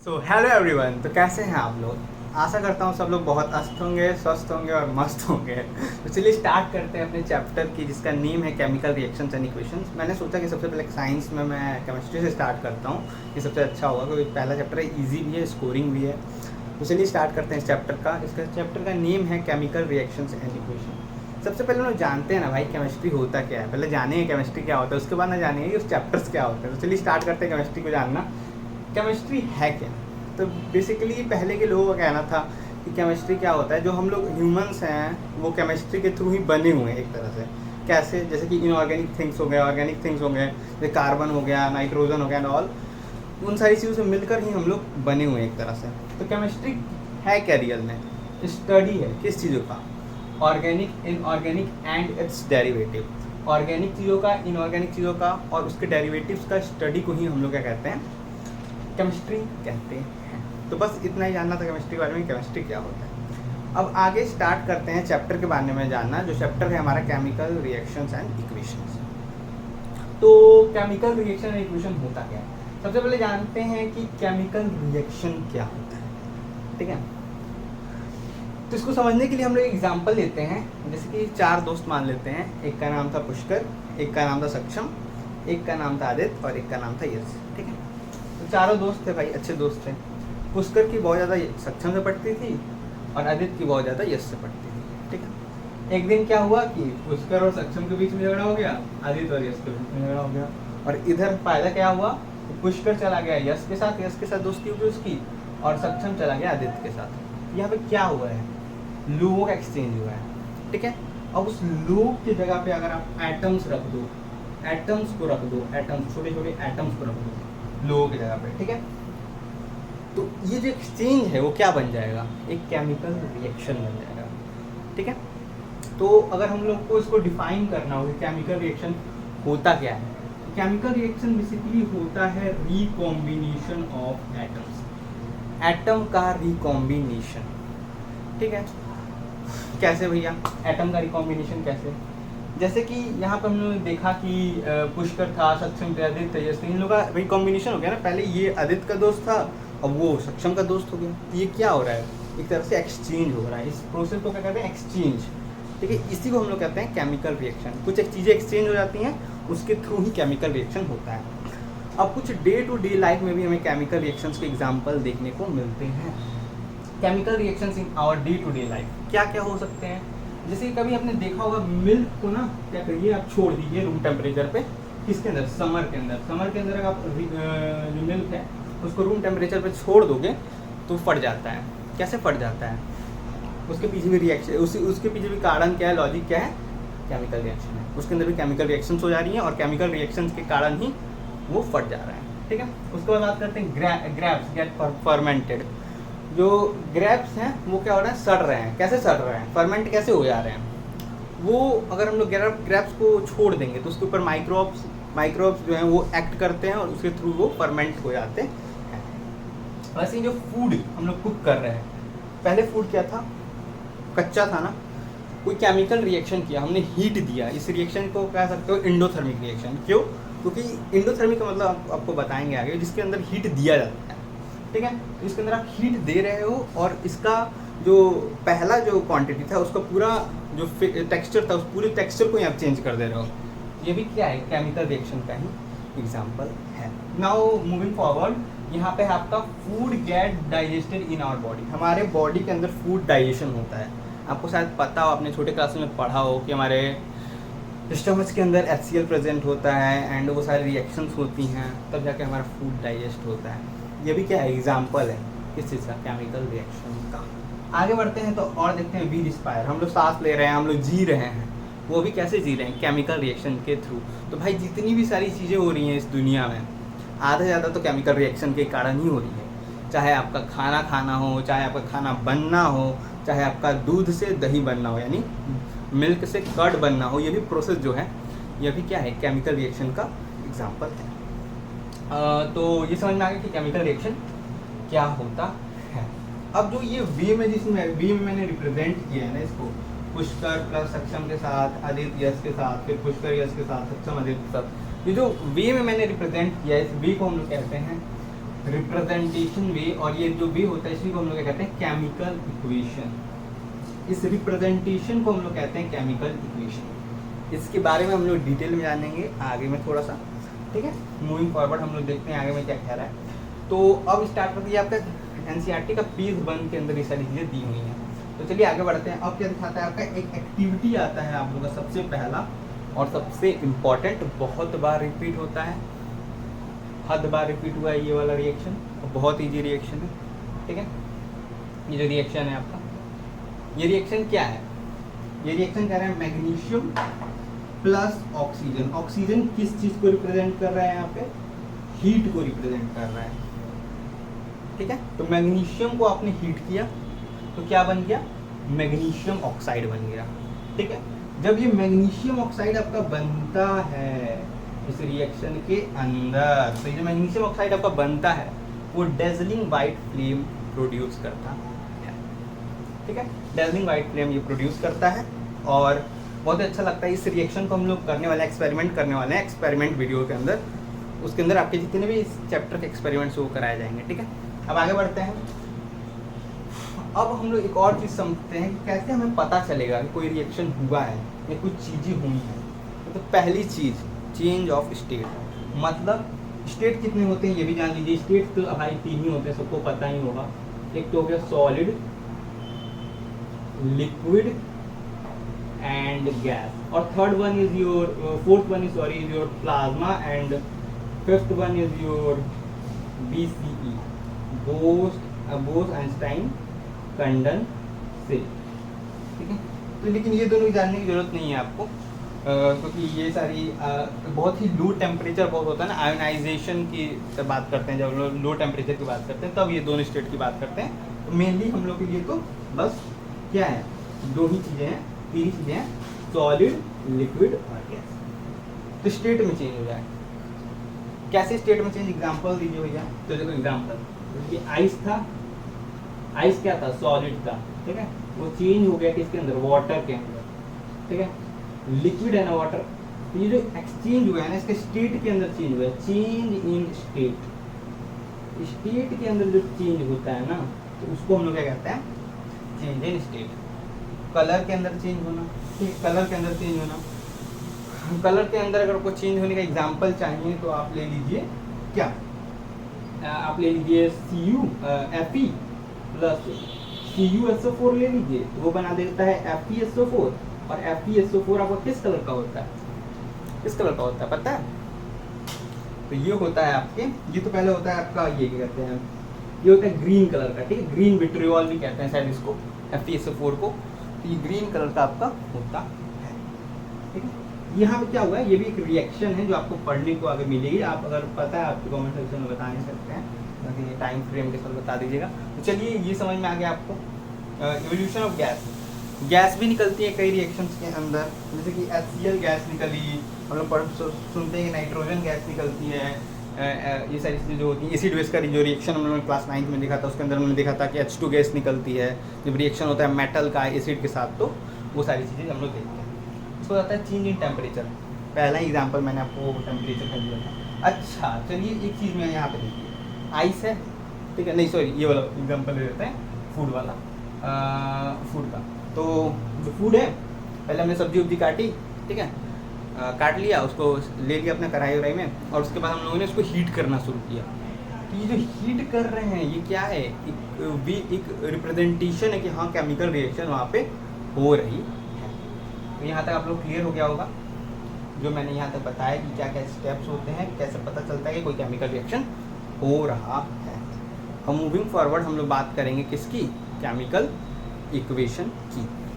So hello everyone. तो कैसे हैं आप लोग? आशा करता हूँ सब लोग बहुत अस्त होंगे, स्वस्थ होंगे और मस्त होंगे। तो चलिए स्टार्ट करते हैं अपने चैप्टर की, जिसका नेम है केमिकल रिएक्शंस एंड इक्वेशंस। मैंने सोचा कि सबसे पहले साइंस में मैं केमिस्ट्री से स्टार्ट करता हूँ, ये सबसे अच्छा होगा क्योंकि पहला चैप्टर है, ईजी भी है, स्कोरिंग भी है। तो चलिए स्टार्ट करते हैं इस चैप्टर का। इसका चैप्टर का नेम है केमिकल रिएक्शंस एंड इक्वेशन। सबसे पहले हम लोग जानते हैं ना भाई केमिस्ट्री होता क्या है। पहले जानिए केमिस्ट्री क्या होता है, उसके बाद ना जानिए कि उस चैप्टर्स क्या होते हैं। तो चलिए स्टार्ट करते हैं केमिस्ट्री को जानना। केमिस्ट्री है क्या? तो बेसिकली पहले के लोगों का कहना था कि केमिस्ट्री क्या होता है, जो हम लोग ह्यूमंस हैं वो केमिस्ट्री के थ्रू ही बने हुए हैं एक तरह से। कैसे? जैसे कि इनऑर्गेनिक थिंग्स हो गए, ऑर्गेनिक थिंग्स हो गए, जैसे कार्बन हो गया, नाइट्रोजन हो गया एंड ऑल, उन सारी चीज़ों से मिलकर ही हम लोग बने हुए हैं एक तरह से। तो केमिस्ट्री है क्या रियल में? स्टडी है किस चीज़ों का? Organic, inorganic and it's derivative. Organic चीज़ों का, इनऑर्गेनिक चीज़ों का और उसके डेरिवेटिव्स का स्टडी को ही हम लोग क्या कहते हैं? केमिस्ट्री कहते हैं। तो बस इतना ही जानना था केमिस्ट्री के बारे में, केमिस्ट्री क्या होता है। अब आगे स्टार्ट करते हैं चैप्टर के बारे में जानना, जो चैप्टर है हमारा केमिकल रिएक्शंस एंड इक्वेशंस। तो केमिकल रिएक्शन एंड इक्वेशन होता क्या है? सबसे पहले जानते हैं कि केमिकल रिएक्शन क्या होता है, ठीक है। तो इसको समझने के लिए हम लोग एग्जाम्पल लेते हैं। जैसे कि 4 दोस्त मान लेते हैं, एक का नाम था पुष्कर, एक का नाम था सक्षम, एक का नाम था आदित्य और एक का नाम था यश, ठीक है। तो चारों दोस्त थे भाई, अच्छे दोस्त थे। पुष्कर की बहुत ज़्यादा सक्षम से पढ़ती थी और आदित्य की बहुत ज़्यादा यश से पढ़ती थी, ठीक है। एक दिन क्या हुआ कि पुष्कर और सक्षम के बीच में झगड़ा हो गया, आदित्य और यश के बीच में झगड़ा हो गया। और इधर फायदा क्या हुआ? पुष्कर चला गया यश के साथ दोस्ती होगी उसकी, और सक्षम चला गया आदित्य के साथ। यहाँ पे क्या हुआ है? लोगों का एक्सचेंज हुआ है, ठीक है। अब उस लोग की जगह पे अगर आप एटम्स रख दो, एटम्स को रख दो, एटम्स, छोटे छोटे एटम्स को रख दो लोगों की जगह पे, ठीक है। तो ये जो एक्सचेंज है वो क्या बन जाएगा? एक केमिकल रिएक्शन बन जाएगा, ठीक है। तो अगर हम लोग को इसको डिफाइन करना हो कि केमिकल रिएक्शन होता क्या है, तो केमिकल रिएक्शन बेसिकली होता है रिकॉम्बिनेशन ऑफ एटम्स, एटम का रिकॉम्बिनेशन, ठीक है। कैसे भैया एटम का रिकॉम्बिनेशन कैसे? जैसे कि यहाँ पर हमने देखा कि पुष्कर था, सक्षम थे, आदित्य, यश थे, इन लोगों का रिकॉम्बिनेशन हो गया ना। पहले ये आदित्य का दोस्त था, अब वो सक्षम का दोस्त हो गया। तो ये क्या हो रहा है? एक तरह से एक्सचेंज हो रहा है। इस प्रोसेस को क्या कहते हैं? एक्सचेंज, ठीक है। इसी को हम लोग कहते हैं केमिकल रिएक्शन। कुछ एक चीज़ें एक्सचेंज हो जाती हैं, उसके थ्रू ही केमिकल रिएक्शन होता है। अब कुछ डे टू डे लाइफ में भी हमें केमिकल रिएक्शंस के एग्जाम्पल देखने को मिलते हैं। Chemical reactions in our day to day life क्या क्या हो सकते हैं? जैसे कभी आपने देखा होगा मिल्क को ना, क्या करिए आप छोड़ दीजिए रूम टेम्परेचर पे, किसके अंदर? समर के अंदर। समर के अंदर अगर आप जो मिल्क है उसको रूम टेम्परेचर पे छोड़ दोगे तो फट जाता है। कैसे फट जाता है? उसके पीछे भी रिएक्शन, उसके पीछे भी कारण क्या है, लॉजिक क्या है? केमिकल रिएक्शन है। उसके अंदर भी केमिकल रिएक्शंस हो जा रही हैं और केमिकल रिएक्शंस के कारण ही वो फट जा रहा है, ठीक है। उसके बाद बात करते हैं ग्रेप्स गेट फर्मेंटेड। जो ग्रेप्स हैं वो क्या हो रहे हैं? सड़ रहे हैं। कैसे सड़ रहे हैं? फर्मेंट कैसे हो जा रहे हैं? वो अगर हम लोग ग्रेप्स को छोड़ देंगे तो उसके ऊपर माइक्रोब्स जो हैं वो एक्ट करते हैं और उसके थ्रू वो फर्मेंट हो जाते हैं। वैसे ही जो फूड हम लोग कुक कर रहे हैं, पहले फूड क्या था? कच्चा था ना, कोई केमिकल रिएक्शन किया, हमने हीट दिया। इस रिएक्शन को कह सकते हो इंडोथर्मिक रिएक्शन। क्यों? क्योंकि इंडोथर्मिक का मतलब आपको बताएंगे आगे, जिसके अंदर हीट दिया जाता है, ठीक है। तो इसके अंदर आप हीट दे रहे हो और इसका जो पहला जो क्वांटिटी था उसका पूरा जो टेक्सचर था उस पूरे टेक्सचर को ही आप चेंज कर दे रहे हो। ये भी क्या है? केमिकल रिएक्शन का ही एग्जाम्पल है। नाउ मूविंग फॉरवर्ड, यहाँ पे है आपका food get digested in our body. हमारे बॉडी के अंदर फूड डाइजेशन होता है। आपको शायद पता हो, आपने छोटे क्लास में पढ़ा हो कि हमारे स्टमच के अंदर HCl प्रेजेंट होता है एंड वो सारी रिएक्शंस होती हैं, तब जाके हमारा फूड डाइजेस्ट होता है। ये भी क्या है? एग्जाम्पल है किस चीज़ का? केमिकल रिएक्शन का। आगे बढ़ते हैं तो और देखते हैं वी रिस्पायर। हम लोग सांस ले रहे हैं, हम लोग जी रहे हैं, वो भी कैसे जी रहे हैं? केमिकल रिएक्शन के थ्रू। तो भाई जितनी भी सारी चीज़ें हो रही हैं इस दुनिया में, आधा से ज़्यादा तो केमिकल रिएक्शन के कारण ही हो रही है। चाहे आपका खाना खाना हो, चाहे आपका खाना बनना हो, चाहे आपका दूध से दही बनना हो, यानी मिल्क से कर्ड बनना हो, ये भी प्रोसेस जो है ये भी क्या है? केमिकल रिएक्शन का एग्जाम्पल है। तो ये समझ में आ गया कि केमिकल रिएक्शन क्या होता है। अब जो ये वे में, जिसमें वे में मैंने रिप्रेजेंट किया है ना इसको, पुष्कर प्लस सक्षम के साथ, आदित्य यश के साथ, फिर पुष्कर यश के साथ, सक्षम आदित्य के साथ, ये जो वे में मैंने रिप्रेजेंट किया है, इस वे को हम लोग कहते हैं रिप्रेजेंटेशन वे, और ये जो वे होता है इसी को हम लोग क्या कहते हैं, केमिकल इक्वेशन। इस रिप्रेजेंटेशन को हम लोग कहते हैं केमिकल इक्वेशन। इसके बारे में हम लोग डिटेल में जानेंगे आगे में थोड़ा सा, ठीक है। मूविंग फॉरवर्ड हम लोग देखते हैं आगे में क्या कह रहा है। तो अब स्टार्ट करते हैं, आपका एनसीईआरटी का पेज 1 के अंदर ये सारी चीज़ें दी हुई हैं। तो चलिए आगे बढ़ते हैं। अब क्या दिखाता है, आपका एक एक्टिविटी आता है आप लोगों का सबसे पहला और सबसे इम्पॉर्टेंट, बहुत बार रिपीट होता है, हद बार रिपीट हुआ है ये वाला रिएक्शन, और बहुत ईजी रिएक्शन है, ठीक है। ये जो रिएक्शन है आपका, ये रिएक्शन क्या है, ये रिएक्शन कह रहे हैं मैग्नीशियम प्लस ऑक्सीजन। ऑक्सीजन किस चीज़ को रिप्रेजेंट कर रहा है यहाँ पे, हीट को रिप्रेजेंट कर रहा है, ठीक है। तो मैग्नीशियम को आपने हीट किया तो क्या बन गया, मैग्नीशियम ऑक्साइड बन गया, ठीक है। जब ये मैग्नीशियम ऑक्साइड आपका बनता है इस रिएक्शन के अंदर, तो ये जो मैग्नीशियम ऑक्साइड आपका बनता है वो डेजलिंग वाइट फ्लेम प्रोड्यूस करता है, ठीक है। डेजलिंग वाइट फ्लेम ये प्रोड्यूस करता है, और बहुत अच्छा लगता है। इस रिएक्शन को हम लोग करने वाले, एक्सपेरिमेंट करने वाले हैं, एक्सपेरिमेंट वीडियो के अंदर, उसके अंदर आपके जितने भी इस चैप्टर के एक्सपेरिमेंट्स वो कराए जाएंगे, ठीक है। अब आगे बढ़ते हैं। अब हम लोग एक और चीज़ समझते हैं कि कैसे हमें पता चलेगा कि कोई रिएक्शन हुआ है या कुछ चीज़ें हुई हैं। तो पहली चीज़, चेंज ऑफ स्टेट। मतलब स्टेट कितने होते हैं ये भी जान लीजिए। स्टेट तो भाई 3 ही होते हैं, सबको पता ही होगा। एक तो हो गया सॉलिड, लिक्विड एंड गैस, और third one is your, fourth one is sorry is your plasma, and fifth one is your BCE, Bose Einstein condensate, ठीक है। तो लेकिन ये दोनों जानने की जरूरत नहीं है आपको, क्योंकि ये सारी बहुत ही लो टेम्परेचर बहुत होता है ना, आयोनाइजेशन की बात करते हैं, जब लोग लो टेम्परेचर की बात करते हैं तब ये दोनों स्टेट की बात करते हैं। तो मेनली हम लोग के लिए तो बस क्या है, 2 ही चीज़ें हैं, 3 चीज़ें हैं, सॉलिड, लिक्विड और गैस। तो स्टेट में चेंज हो जाए, कैसे स्टेट में चेंज, एग्जांपल दीजिए भैया। तो देखो एग्जांपल, जैसे आइस था, आइस क्या था, सॉलिड था, ठीक है। वो चेंज हो गया किसके अंदर, वाटर के अंदर, ठीक है। लिक्विड है ना वाटर, तो ये जो एक्सचेंज हुआ है ना, इसके स्टेट के अंदर चेंज हुआ है, चेंज इन स्टेट। स्टेट के अंदर जो चेंज होता है ना, तो उसको हम लोग क्या कहते हैं, चेंज इन स्टेट। कलर के अंदर चेंज होना, ठीक है, कलर के अंदर चेंज होना। कलर के अंदर अगर आपको चेंज होने का एग्जांपल चाहिए तो आप ले लीजिए क्या, आप ले लीजिए Fe प्लस CuSO4 ले लीजिए, वो बना देता है FeSO4, और FeSO4 आपको किस कलर का होता है, किस कलर का होता है पता है। तो ये होता है आपके, ये तो पहले होता है आपका, ये क्या कहते हैं, ये होता है ग्रीन कलर का, ठीक है। ग्रीन विट्रियोल भी कहते हैं शायद इसको, FeSO4 को। तो ये ग्रीन कलर का आपका होता है, ठीक है। यहाँ पे क्या हुआ है, ये भी एक रिएक्शन है जो आपको पढ़ने को आगे मिलेगी। आप अगर पता है आपके कमेंट सेक्शन में बता नहीं सकते हैं, क्योंकि टाइम फ्रेम के साथ बता दीजिएगा। तो चलिए ये समझ में आ गया आपको। इवोल्यूशन ऑफ गैस, गैस भी निकलती है कई रिएक्शंस के अंदर, जैसे कि HCl गैस निकली, हम लोग सुनते हैं कि नाइट्रोजन गैस निकलती है। ये सारी चीज़ें जो होती हैं, एसिड बेस का जो रिएक्शन हम लोगों ने क्लास 9 में देखा था, उसके अंदर हमने देखा था कि H2 गैस निकलती है जब रिएक्शन होता है मेटल का एसिड के साथ, तो वो सारी चीज़ें हम लोग देखते हैं। उसको आता है चेंज इन टेम्परेचर, पहला ही एग्जांपल मैंने आपको टेम्परेचर का दिया था। अच्छा चलिए एक चीज़ में यहाँ पे देखिए, आइस है, ठीक है, नहीं सॉरी ये वाला एग्जांपल ले लेते हैं, फूड वाला, फूड का। तो जो फूड है, पहले हमने सब्जी उब्जी काटी, ठीक है, काट लिया, उसको ले लिया अपने कढ़ाई वढ़ाई में, और उसके बाद हम लोगों ने उसको हीट करना शुरू किया। तो ये जो हीट कर रहे हैं ये क्या है, एक रिप्रेजेंटेशन है कि हाँ केमिकल रिएक्शन वहाँ पे हो रही है। तो यहाँ तक आप लोग क्लियर हो गया होगा, जो मैंने यहाँ तक बताया कि क्या क्या स्टेप्स होते हैं, कैसे पता चलता है कि कोई केमिकल रिएक्शन हो रहा है। हम मूविंग फॉरवर्ड हम लोग बात करेंगे किसकी, केमिकल इक्वेशन की।